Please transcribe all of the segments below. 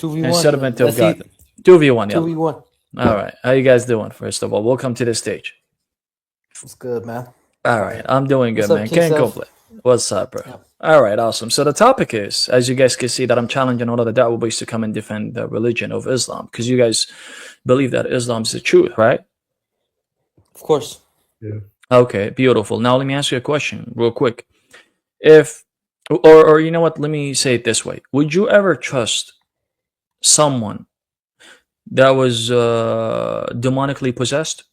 2v1. servant of God. 2v1, yeah. 2v1. All right. How you guys doing? First of all, welcome to the stage. What's good, man? All right. I'm doing good, What's up, man. Can't kingsilv? complain. What's up, bro? Yeah. All right, awesome. So the topic is, as you guys can see, that I'm challenging all of the da'wah boys to come and defend the religion of Islam, because you guys believe that Islam is the truth, right? Of course. Yeah. Okay, beautiful. Now let me ask you a question real quick. Or you know what, let me say it this way. Would you ever trust someone that was demonically possessed?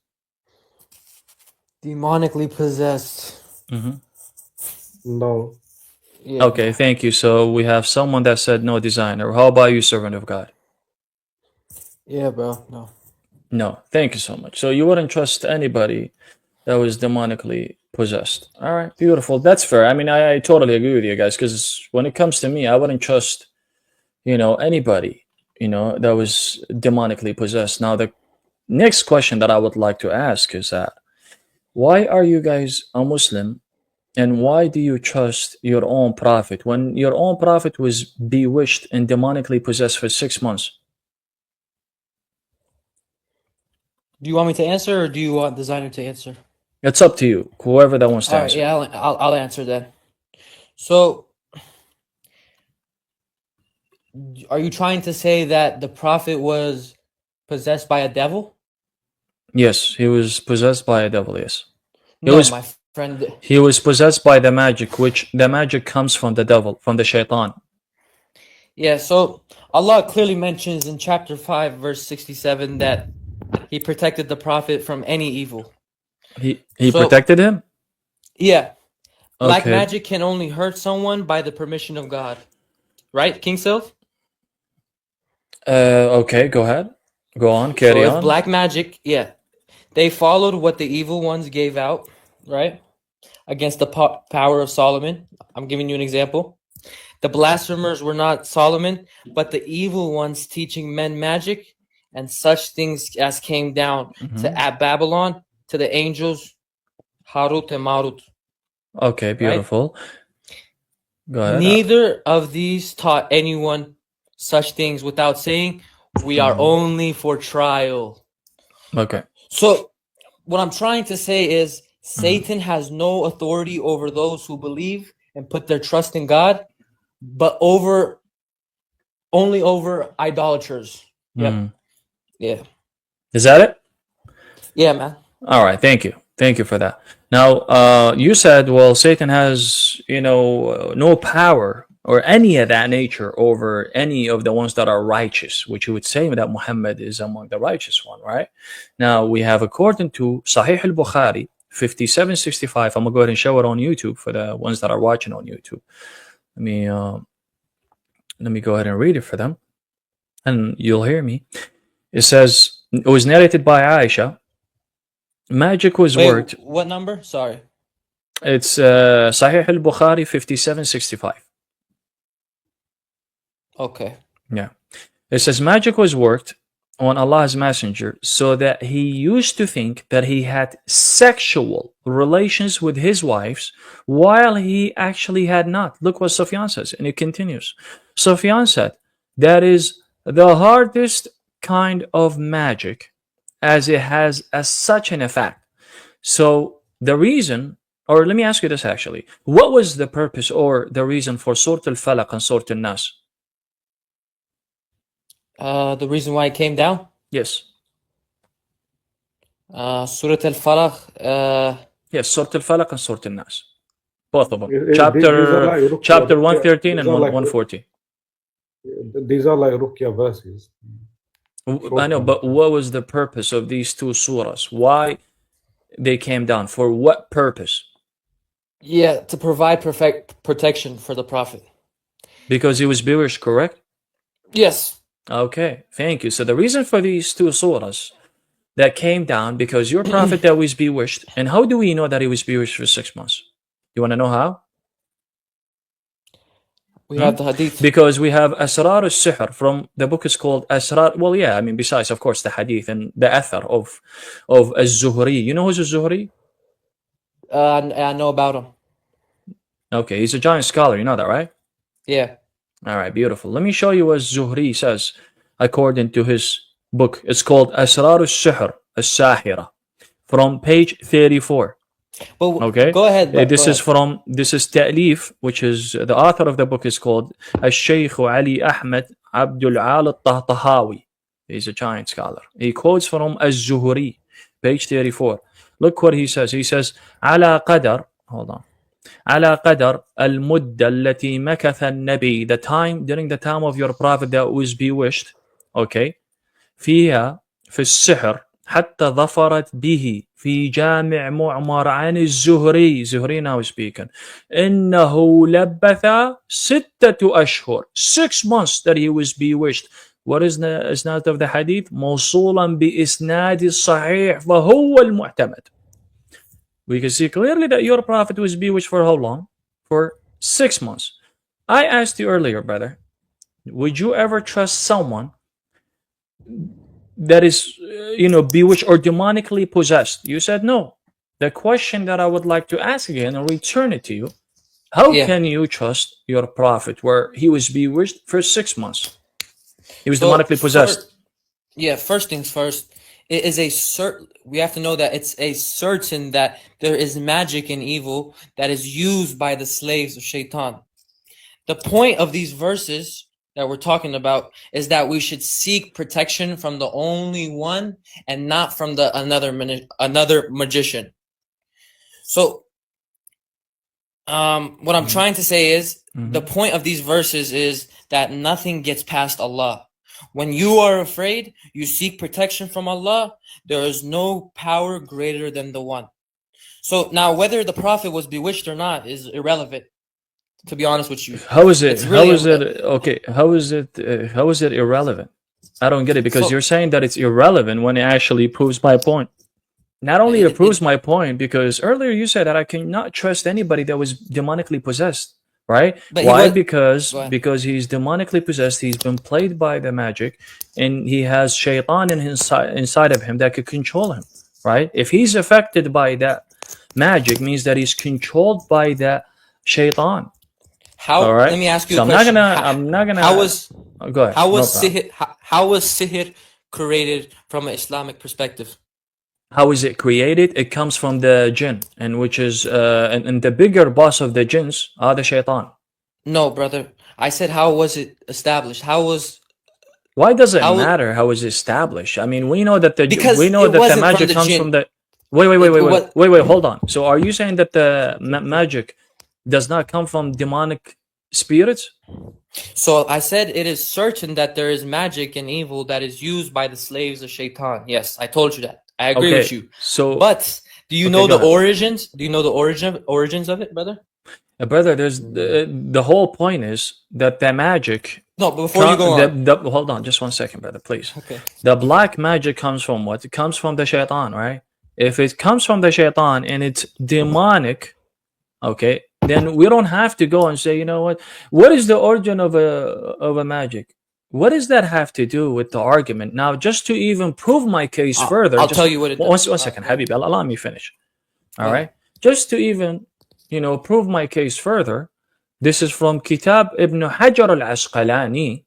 Demonically possessed. No. Yeah. Okay, thank you. So we have someone that said no, designer. How about you, servant of God? Yeah, bro. No. No, thank you so much. So you wouldn't trust anybody that was demonically possessed. All right, beautiful. That's fair. I mean, I totally agree with you guys, because when it comes to me, I wouldn't trust, anybody, that was demonically possessed. Now, the next question that I would like to ask is that, why are you guys a Muslim, and why do you trust your own prophet when your own prophet was bewitched and demonically possessed for 6 months? Do you want me to answer, or do you want designer to answer? It's up to you, whoever that wants to All right. answer. Yeah, I'll answer then. So, are you trying to say that the prophet was possessed by a devil? Yes, he was possessed by a devil, yes. No, my friend. He was possessed by the magic, which the magic comes from the devil, from the shaitan. Yeah, so Allah clearly mentions in chapter 5, verse 67, that He protected the prophet from any evil. He protected him? Yeah. Black Okay. magic can only hurt someone by the permission of God. Right, kingsilv? Okay, go ahead. Go on, carry So if on. black magic, they followed what the evil ones gave out, right? Against the power of Solomon. I'm giving you an example. The blasphemers were not Solomon, but the evil ones teaching men magic and such things as came down at Babylon to the angels Harut and Marut. Okay, beautiful. Go ahead. Neither of these taught anyone such things without saying, we are only for trial. Okay. So what I'm trying to say is Satan has no authority over those who believe and put their trust in God, but only over idolaters. Yep. Yeah. Is that it? Yeah, man. All right. Thank you. Thank you for that. Now, you said, well, Satan has, no power or any of that nature over any of the ones that are righteous, which you would say that Muhammad is among the righteous one, right? Now, we have, according to Sahih al-Bukhari, 5765. I'm going to go ahead and show it on YouTube for the ones that are watching on YouTube. Let me go ahead and read it for them, and you'll hear me. It says, it was narrated by Aisha. Magic was worked. What number? Sorry. It's Sahih al-Bukhari 5765. Okay. Yeah. It says magic was worked on Allah's messenger so that he used to think that he had sexual relations with his wives while he actually had not. Look what Sufyan says, and it continues. Sufyan said, that is the hardest kind of magic, as it has such an effect. So the reason, or let me ask you this actually, what was the purpose or the reason for Surah Al-Falaq and Surah Al-Nas? The reason why it came down? Yes. Surah Al-Falaq. Yes, Surah Al-Falaq and Surah Al-Nas. Both of them. These are like Chapter 113 and 140. These are like Ruqya verses. I know, but what was the purpose of these two surahs? Why they came down? For what purpose? Yeah, to provide protection for the prophet. Because he was bewitched, correct? Yes. Okay, thank you. So the reason for these two surahs that came down, because your prophet that was bewitched, and how do we know that he was bewitched for 6 months? You want to know how? We have the hadith. Because we have Asrar al-Sihr from the book is called Asrar. Well, yeah, I mean, besides, of course, the hadith and the athar of Az-Zuhri. You know who's Az-Zuhri? I know about him. Okay, he's a giant scholar. You know that, right? Yeah. All right, beautiful. Let me show you what Zuhri says according to his book. It's called Asrar al-Sihr al-Sahira from page 34. But Okay, go ahead, but go ahead. this is Ta'lif, which is the author of the book is called Al-Shaykh Ali Ahmad Abdul Al Tahtahawi. He's a giant scholar. He quotes from Az-Zuhri, page 34. Look what he says. He says, على قدر, hold on, على قدر المدة التي مكث النبي, the time, during the time of your prophet that was bewitched, okay, فيها في السحر حتى ظفرت به في جامع معمر عن الزهري, Zuhri now speaking, إنه لبث 6 أشهر, 6 months that he was bewitched. What is the isnad of the hadith? موصولا بإسناد الصحيح فهو المعتمد. We can see clearly that your prophet was bewitched for how long? For 6 months. I asked you earlier, brother, would you ever trust someone that is, bewitched or demonically possessed? You said no. The question that I would like to ask again and return it to you, how Yeah. can you trust your prophet where he was bewitched for 6 months? He was So, demonically possessed. First things first. It is we have to know that it's a certain that there is magic and evil that is used by the slaves of Shaitan. The point of these verses that we're talking about is that we should seek protection from the only one and not from another magician. So, what I'm trying to say is the point of these verses is that nothing gets past Allah. When you are afraid, you seek protection from Allah. There is no power greater than the one. So now, whether the Prophet was bewitched or not is irrelevant. To be honest with you, How is it? It's really how is it? Okay. How is it? How is it irrelevant? I don't get it because So- you're saying that it's irrelevant when it actually proves my point. Not only it proves my point, because earlier you said that I cannot trust anybody that was demonically possessed, right? But he Why? was- Go ahead. Because he's demonically possessed. He's been played by the magic, and he has shaitan inside of him that could control him, right? If he's affected by that magic, means that he's controlled by that shaitan. How? All right. Let me ask you So a question. I'm not gonna. How was Go ahead. how No was problem. sihr how was sihr created from an Islamic perspective? How is it created? It comes from the jinn, and which is and the bigger boss of the jinns are the shaitan. No, brother. I said how was it established? Why does it How- matter how it's established? I mean, we know that the Because we know it that the wasn't from magic the comes jinn. from the. Wait, was- hold on. So, are you saying that the magic does not come from demonic spirits? So I said it is certain that there is magic and evil that is used by the slaves of Shaitan. Yes, I told you that. I agree with you. So, But do you Okay, know go the ahead. origins? Do you know the origins of it, brother? brother, there's the whole point is that the magic. No, but before you go on. Hold on, just 1 second, brother, please. Okay. The black magic comes from what? It comes from the shaitan, right? If it comes from the shaitan and it's demonic, okay, then we don't have to go and say, you know what is the origin of a magic? What does that have to do with the argument? Now, just to even prove my case further, I'll just tell you what it does. one second, Habib, allow me finish. All Go right, just to even prove my case further, this is from Kitab Ibn Hajar al-Asqalani.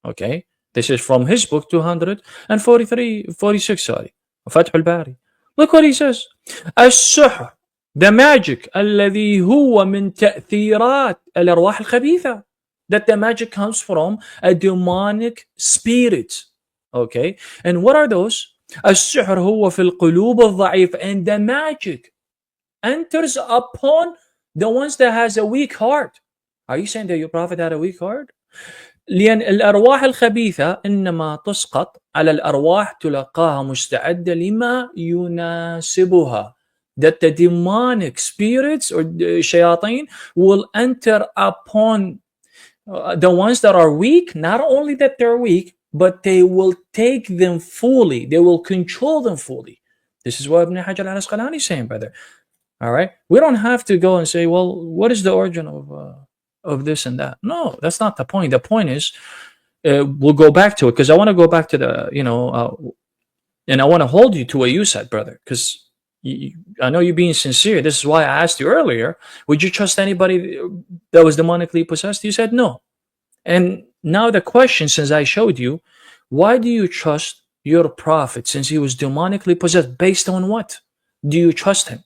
Okay, this is from his book 246, sorry, Fath al-Bari. Look what he says. السحر, the magic, الذي هو من تأثيرات الأرواح الخبيثة, that the magic comes from a demonic spirit. Okay, and what are those? السحر هو في القلوب الضعيف, and the magic enters upon the ones that has a weak heart. Are you saying that your prophet had a weak heart? لأن الأرواح الخبيثة إنما تسقط على الأرواح تلقاها مستعدة لما يناسبها. That the demonic spirits or the shayateen will enter upon the ones that are weak. Not only that they're weak, but they will take them fully. They will control them fully. This is what Ibn Hajar al-Asqalani is saying, brother. All right, we don't have to go and say, well, what is the origin of this and that? No, that's not the point. The point is, we'll go back to it because I want to go back to the, and I want to hold you to what you said, brother, because I know you're being sincere. This is why I asked you earlier, would you trust anybody that was demonically possessed? You said no. And now the question, since I showed you, why do you trust your prophet since he was demonically possessed? Based on what? Do you trust him?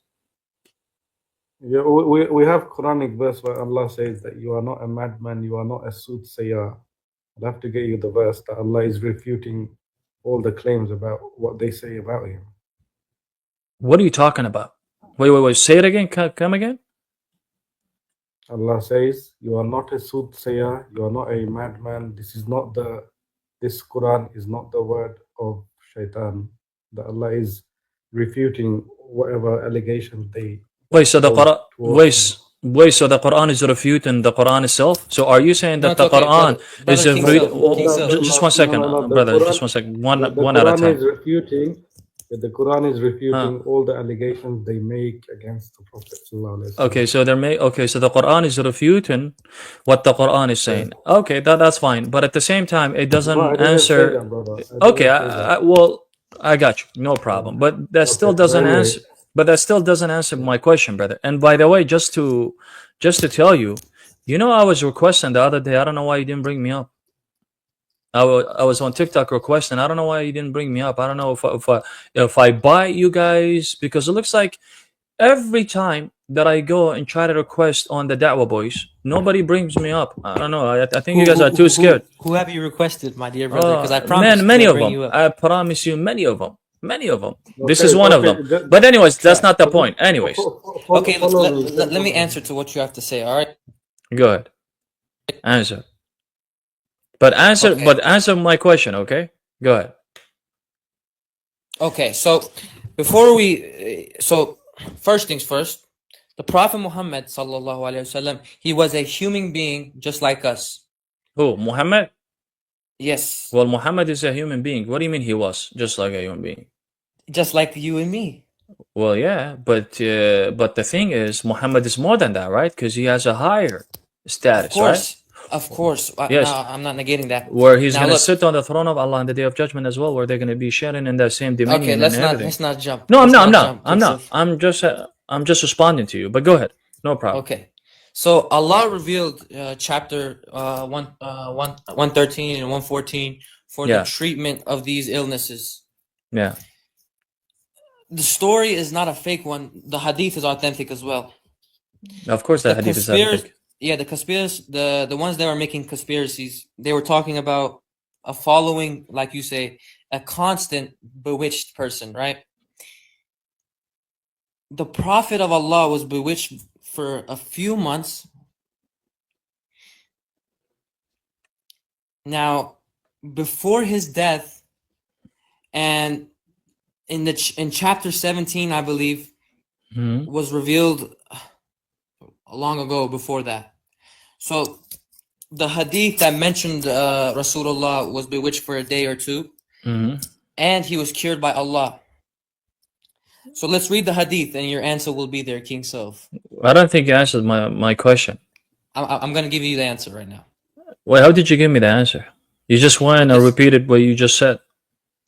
Yeah, we have Quranic verse where Allah says that you are not a madman, you are not a soothsayer. I'll have to get you the verse that Allah is refuting all the claims about what they say about him. What are you talking about? Wait. Say it again. Come again. Allah says, you are not a soothsayer, you are not a madman. This Quran is not the word of shaitan. That Allah is refuting whatever allegations they Wait, so the hold Quran, towards him. wait, so the Quran is refuting the Quran itself? So are you saying No, that it's the okay, Quran is brother a kingsilv. just one second, No, the brother, Quran, just one second, the one at a Quran time. is refuting. The Quran is Huh. refuting all the allegations they make against the Prophet sallallahu alaihi wasallam. Okay, so the Quran is refuting what the Quran is saying. Okay, that's fine. But at the same time, it No, I doesn't didn't say answer. that, brother. Okay, well, I got you. No problem. But that still Okay, so doesn't anyway, answer. But that still doesn't answer my question, brother. And by the way, just to tell you, I was requesting the other day. I don't know why you didn't bring me up. I was on TikTok requesting. I don't know why you didn't bring me up. I don't know if I bite you guys, because it looks like every time that I go and try to request on the Da'wah boys, nobody brings me up. I don't know. I think you guys are too scared. Who have you requested, my dear brother? Because I promise Many to of bring them. you up. I promise you, many of them. Many of them. This okay, is one of okay. them. But anyways, that's not the point. Anyways, Okay, Follow me. let me answer to what you have to say. All right. go ahead. Answer. But answer my question, okay? Go ahead. Okay. So first things first, the Prophet Muhammad sallallahu alaihi wasallam, he was a human being just like us. Who? Muhammad? Yes, Well, Muhammad is a human being. What do you mean he was just like a human being? just like you and me. Well, yeah, but the thing is, Muhammad is more than that, right? Because he has a higher status, right? Of course. Yes, No, I'm not negating that. where he's Now gonna look. sit on the throne of Allah on the day of judgment as well, where they're gonna be sharing in that same Okay, dominion and everything. let's not jump. No, I'm Let's not. jump, kingsilv. I'm just responding to you. But go ahead. No problem. Okay. So Allah revealed chapter 113 and 114 for Yeah. the treatment of these illnesses. Yeah. The story is not a fake one. The hadith is authentic as well. Of course, that hadith is authentic. Yeah, the ones that were making conspiracies, they were talking about a following, like you say, a constant bewitched person, right? The Prophet of Allah was bewitched for a few months. Now, before his death, and in chapter 17, I believe, was revealed long ago before that. So the hadith that mentioned Rasulullah was bewitched for a day or two, and he was cured by Allah. So let's read the hadith, and your answer will be there, kingsilv. I don't think you answered my question. I'm going to give you the answer right now. Wait, how did you give me the answer? You just went and repeated what you just said.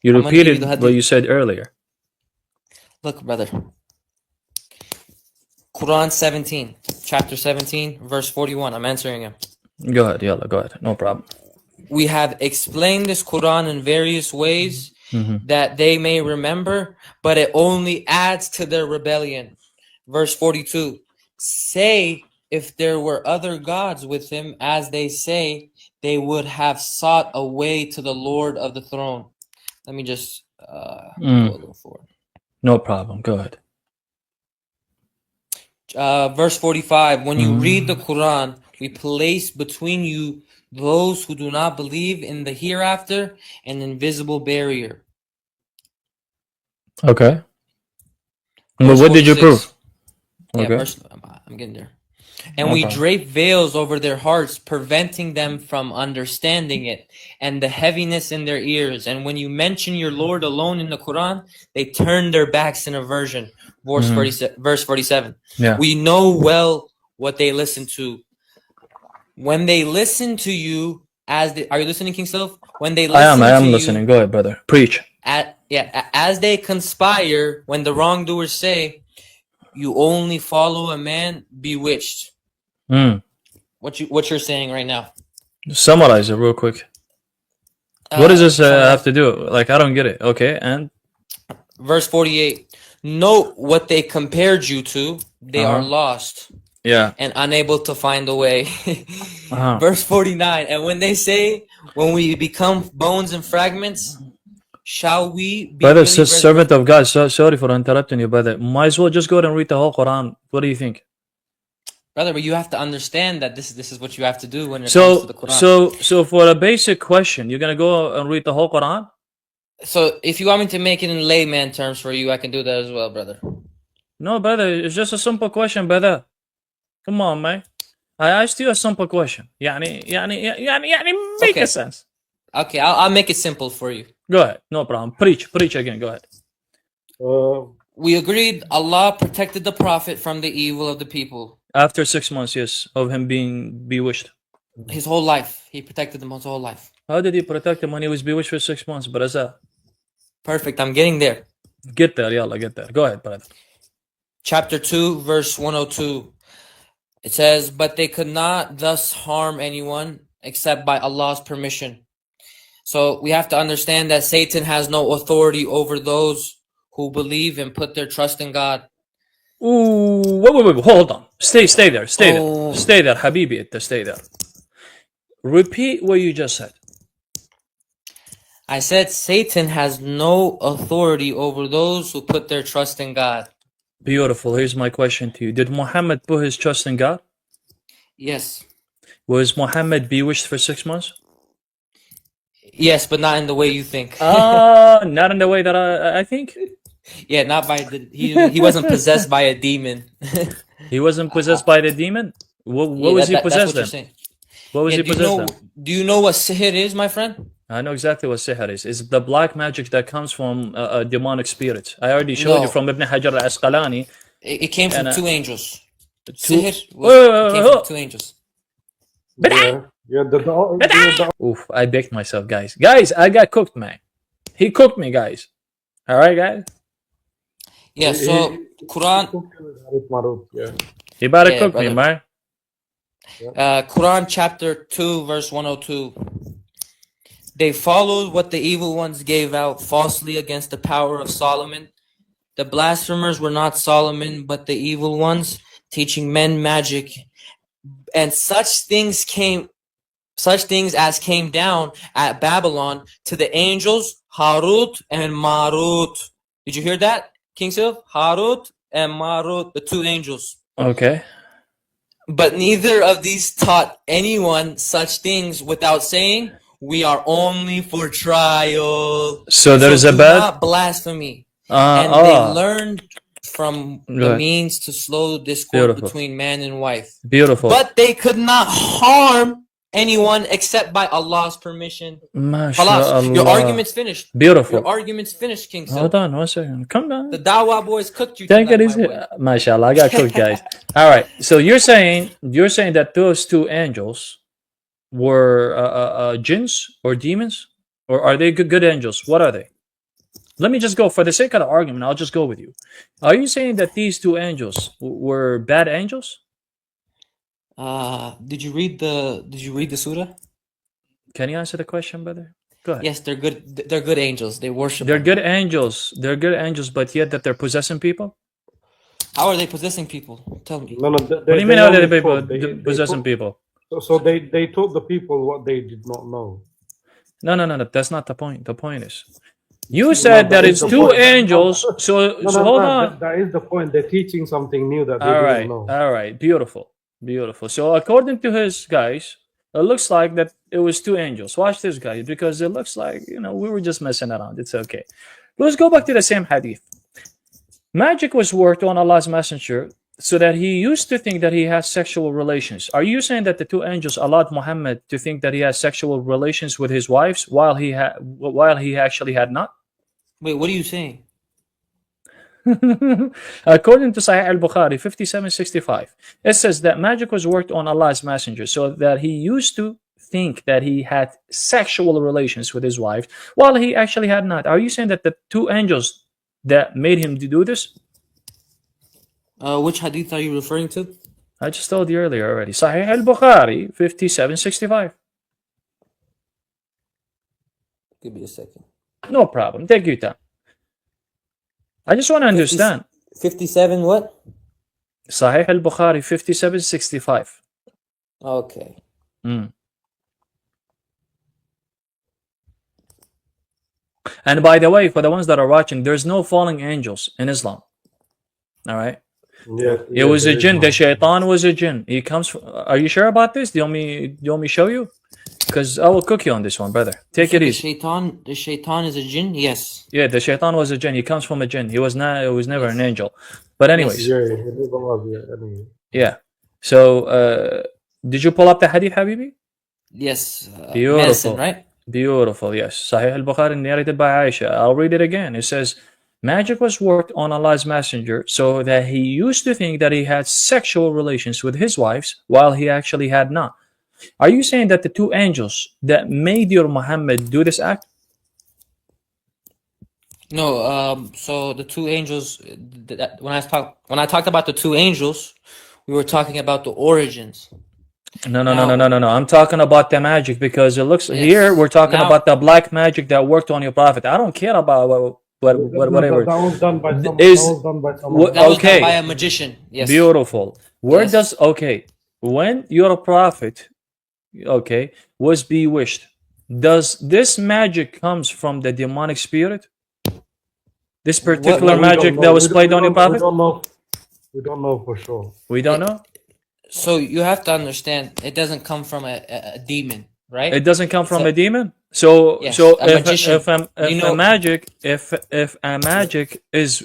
You repeated what you said earlier. Look, brother. Quran 17, chapter 17, verse 41. I'm answering him. Go ahead, yalla, go ahead. No problem. We have explained this Quran in various ways that they may remember, but it only adds to their rebellion. Verse 42. Say, if there were other gods with him, as they say, they would have sought a way to the Lord of the throne. Let me just go a little forward. No problem. Go ahead. Verse 45. When you read the Quran, we place between you those who do not believe in the hereafter an invisible barrier. Okay. Verse What did you 46. prove? Yeah, I'm getting there. And we drape veils over their hearts, preventing them from understanding it, and the heaviness in their ears. And when you mention your Lord alone in the Quran, they turn their backs in aversion. Verse 47. Yeah. We know well what they listen to. When they listen to you, are you listening, kingsilv? When they listen I am listening. Go ahead, brother. Preach. As they conspire, when the wrongdoers say, you only follow a man bewitched. What you're saying right now. Summarize it real quick. What does this summarize. have to do? Like, I don't get it. Okay, and Verse 48. Note what they compared you to. They are lost yeah. and unable to find a way. Uh-huh. Verse 49. And when they say, when we become bones and fragments, shall we be Brother, really servant of God, sorry for interrupting you, brother. Might as well just go ahead and read the whole Quran. What do you think? Brother, but you have to understand that this is what you have to do when it comes to the Quran. So for a basic question, you're gonna go and read the whole Quran? So if you want me to make it in layman terms for you, I can do that as well, brother. No, brother, it's just a simple question, brother. Come on, man. I asked you a simple question. Make Okay. a sense. Okay, I'll make it simple for you. Go ahead, no problem. Preach again. Go ahead. We agreed Allah protected the Prophet from the evil of the people. After 6 months, yes, of him being bewitched. His whole life. He protected them his whole life. How did he protect him when he was bewitched for 6 months, brother? Perfect, I'm getting there. Get there, yalla, get there. Go ahead, brother. Chapter 2, verse 102. It says, but they could not thus harm anyone except by Allah's permission. So we have to understand that Satan has no authority over those who believe and put their trust in God. Ooh, wait, hold on. Stay there, stay Oh. there. Stay there, Habibi, stay there. Repeat what you just said. I said Satan has no authority over those who put their trust in God. Beautiful. Here's my question to you. Did Muhammad put his trust in God? Yes. Was Muhammad bewitched for 6 months? Yes, but not in the way you think. Not in the way that I think? Yeah, not by the he wasn't possessed by a demon. He wasn't possessed by the demon? What was he possessed then? What was he possessed then? Do you know what sihr is, my friend? I know exactly what sihr is. It's the black magic that comes from demonic spirits. I already showed you from Ibn Hajar al-Asqalani. It came from two angels. Sihr came from two angels. Oof, I baked myself, guys. Guys, I got cooked, man. He cooked me, guys. All right, guys? Yeah, so Quran. He about to cook me, man. Quran chapter 2, verse 102. They followed what the evil ones gave out falsely against the power of Solomon. The blasphemers were not Solomon, but the evil ones, teaching men magic. And such things as came down at Babylon to the angels Harut and Marut. Did you hear that, kingsilv? Harut and Marut, the two angels. Okay. But neither of these taught anyone such things without saying, we are only for trial. So there's a bad not blasphemy. And they learned from the means to slow discord between man and wife. Beautiful. But they could not harm anyone except by Allah's permission. MashaAllah. Your argument's finished. Beautiful. Your argument's finished, King. Hold on 1 second. Come down. The Dawah boys cooked you. Take it easy. MashaAllah, I got cooked, guys. All right. So you're saying that those two angels were jinns or demons, or are they good angels? What are they? Let me just go for the sake of the argument. I'll just go with you. Are you saying that these two angels were bad angels? Did you read the surah? Can you answer the question, brother? Go ahead. Yes, they're good. They're good angels. They worship. They're good angels. They're good angels, but yet that they're possessing people. How are they possessing people? Tell me. No. What do you mean? How are they possessing people? So they taught the people what they did not know. No. That's not the point. The point is, you said that it's two angels. So hold on. That is the point. They're teaching something new that they didn't know. All right. Beautiful. So according to his guys, it looks like that it was two angels. Watch this, guys, because it looks like we were just messing around. It's okay. Let's go back to the same hadith. Magic was worked on Allah's messenger so that he used to think that he has sexual relations. Are you saying that the two angels allowed Muhammad to think that he has sexual relations with his wives while he actually had not? Wait, what are you saying? According to Sahih al-Bukhari 5765, it says that magic was worked on Allah's messenger so that he used to think that he had sexual relations with his wife while he actually had not. Are you saying that the two angels that made him do this? Which hadith are you referring to? I just told you earlier already. Sahih al-Bukhari 5765. Give me a second. No problem. Take your time. I just want to 50 understand. 57 what? Sahih al-Bukhari 5765. Okay. Mm. And by the way, for the ones that are watching, there's no falling angels in Islam. All right. Yeah, It was a there is jinn. The no. shaitan was a jinn. He comes from, are you sure about this? Do you want me show you? Because I will cook you on this one, brother. Take So it the easy. shaitan is a jinn? Yes. Yeah, the shaitan was a jinn. He comes from a jinn. He was never Yes. an angel. But anyways, Yeah, he never was. Yeah, anyway. yeah. So did you pull up the hadith, Habibi? Yes. Beautiful. Medicine, right? Beautiful, yes. Sahih al-Bukhari narrated by Aisha. I'll read it again. It says, magic was worked on Allah's messenger so that he used to think that he had sexual relations with his wives while he actually had not. Are you saying that the two angels that made your Muhammad do this act? No, so the two angels, when I talked about the two angels, we were talking about the origins. No. I'm talking about the magic because it looks here we're talking about the black magic that worked on your prophet. I don't care about whatever. That was done by someone. Is That was done by someone. That was okay. done by a magician. Yes. Beautiful. Where Yes. does when your prophet was bewitched, does this magic comes from the demonic spirit? This particular We magic don't know. that was We played on your don't- prophet? We don't know. We don't know for sure. We don't know. So you have to understand, it doesn't come from a demon, right? It doesn't come from So- a demon. So Yes, so a magician. if You know- a magic is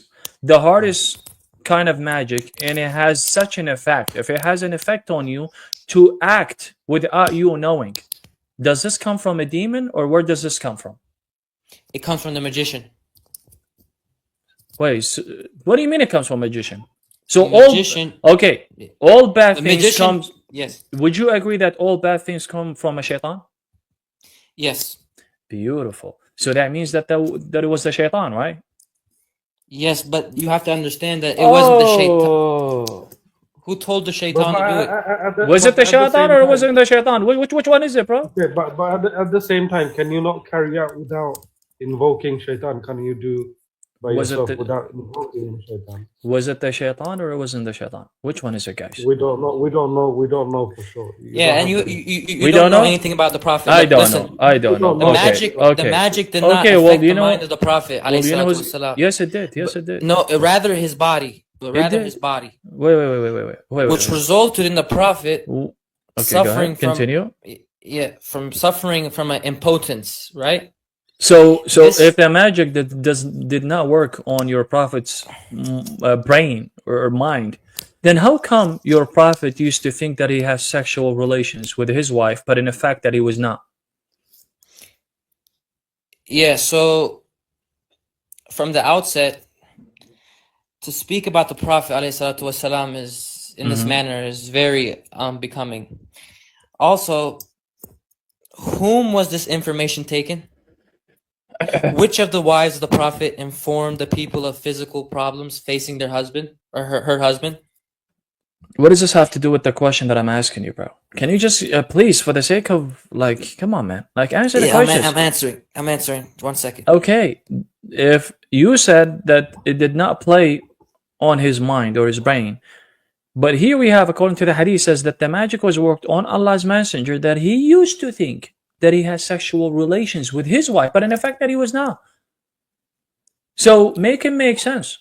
the hardest kind of magic and it has such an effect, if it has an effect on you to act without you knowing, does this come from a demon or where does this come from? It comes from the magician. Wait, so, what do you mean it comes from a magician? So The magician- all bad The things magician. comes. Yes. Would you agree that all bad things come from a shaitan? Yes. Beautiful. So that means that it was the shaitan, right? Yes, but you have to understand that it wasn't the shaitan. Oh. Who told the shaitan to do it? Was it the shaitan or wasn't the shaitan? Which one is it, bro? Okay, but at the same time, can you not carry out without invoking shaitan? Can you do by Was it yourself the- without invoking shaitan? Was it the shaitan or it wasn't the shaitan? Which one is it, guys? We don't know. We don't know. We don't know for sure. Yeah, and you We don't don't know know? anything about the prophet. I don't Listen, know. I don't know. The Okay. The magic did not Okay, well, affect you the know- mind of the prophet. Well, you know, ﷺ. yes, it did. Yes, it did. No, rather his body. Rather did. his body, Wait. which resulted in the prophet Okay, go suffering ahead. Continue. from suffering from an impotence, right? So This- if the magic that did not work on your prophet's brain or mind, then how come your prophet used to think that he has sexual relations with his wife, but in fact that he was not? Yeah, so from the outset, to speak about the Prophet ﷺ is in this manner is very unbecoming. Also, whom was this information taken? Which of the wives of the Prophet informed the people of physical problems facing their husband or her husband? What does this have to do with the question that I'm asking you, bro? Can you just please, for the sake of come on, man, answer the questions. I'm answering. 1 second. Okay, if you said that it did not play on his mind or his brain, but here we have, according to the hadith, says that the magic was worked on Allah's messenger that he used to think that he has sexual relations with his wife, but in fact that he was not. So make it make sense.